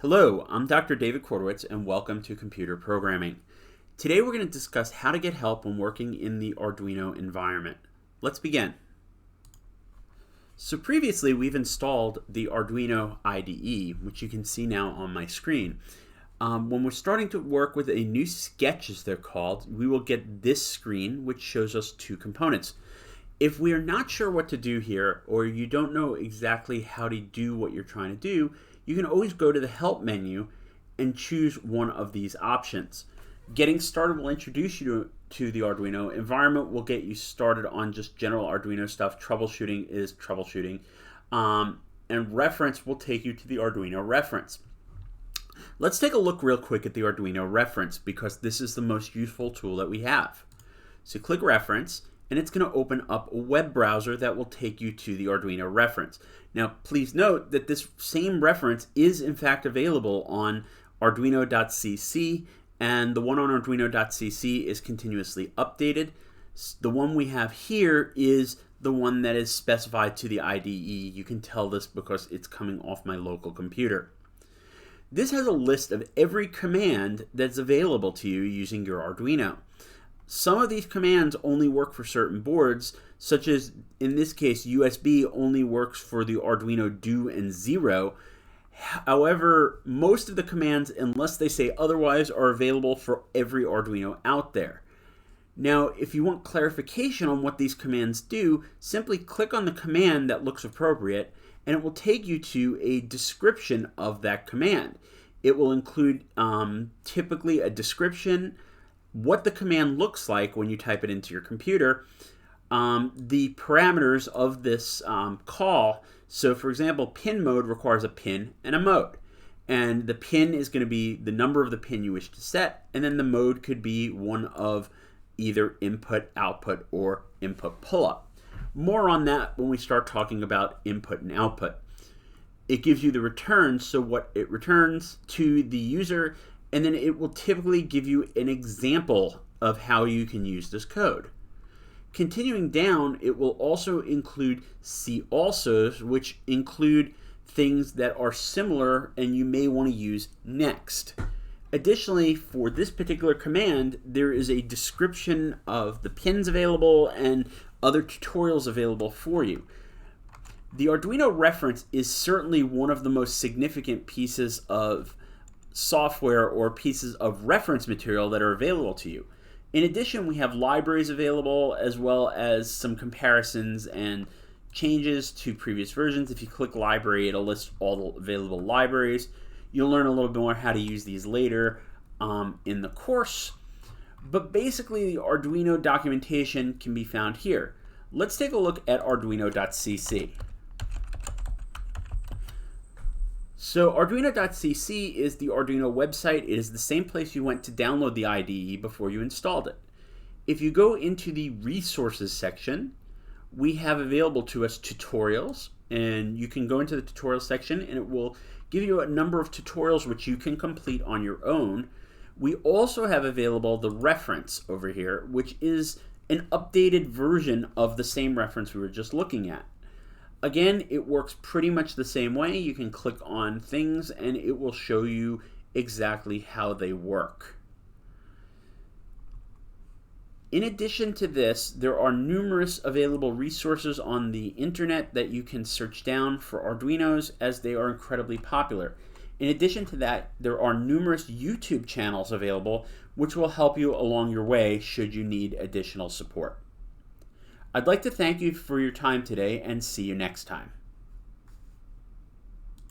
Hello, I'm Dr. David Kordowitz and welcome to Computer Programming. Today we're going to discuss how to get help when working in the Arduino environment. Let's begin. So previously we've installed the Arduino IDE, which you can see now on my screen. When we're starting to work with a new sketch, as they're called, we will get this screen which shows us two components. If we are not sure what to do here, or you don't know exactly how to do what you're trying to do, you can always go to the Help menu and choose one of these options. Getting started will introduce you to the Arduino. Environment will get you started on just general Arduino stuff. Troubleshooting is troubleshooting. And Reference will take you to the Arduino Reference. Let's take a look real quick at the Arduino Reference because this is the most useful tool that we have. So click Reference, and it's going to open up a web browser that will take you to the Arduino Reference. Now, please note that this same reference is in fact available on Arduino.cc, and the one on Arduino.cc is continuously updated. The one we have here is the one that is specified to the IDE. You can tell this because it's coming off my local computer. This has a list of every command that's available to you using your Arduino. Some of these commands only work for certain boards, such as, in this case, USB only works for the Arduino Do and 0. However, most of the commands, unless they say otherwise, are available for every Arduino out there. Now, if you want clarification on what these commands do, simply click on the command that looks appropriate, and it will take you to a description of that command. It will include typically a description, what the command looks like when you type it into your computer, the parameters of this call. So for example, pin mode requires a pin and a mode. And the pin is going to be the number of the pin you wish to set, and then the mode could be one of either input, output, or input pull-up. More on that when we start talking about input and output. It gives you the return, so what it returns to the user, and then it will typically give you an example of how you can use this code. Continuing down, it will also include see alsos, which include things that are similar and you may want to use next. Additionally, for this particular command, there is a description of the pins available and other tutorials available for you. The Arduino Reference is certainly one of the most significant pieces of software or pieces of reference material that are available to you. In addition, we have libraries available as well as some comparisons and changes to previous versions. If you click library, it'll list all the available libraries. You'll learn a little bit more how to use these later in the course. But basically, the Arduino documentation can be found here. Let's take a look at Arduino.cc. So Arduino.cc is the Arduino website. It is the same place you went to download the IDE before you installed it. If you go into the resources section, we have available to us tutorials, and you can go into the tutorial section and it will give you a number of tutorials which you can complete on your own. We also have available the reference over here, which is an updated version of the same reference we were just looking at. Again, it works pretty much the same way. You can click on things and it will show you exactly how they work. In addition to this, there are numerous available resources on the internet that you can search down for Arduinos, as they are incredibly popular. In addition to that, there are numerous YouTube channels available which will help you along your way should you need additional support. I'd like to thank you for your time today and see you next time.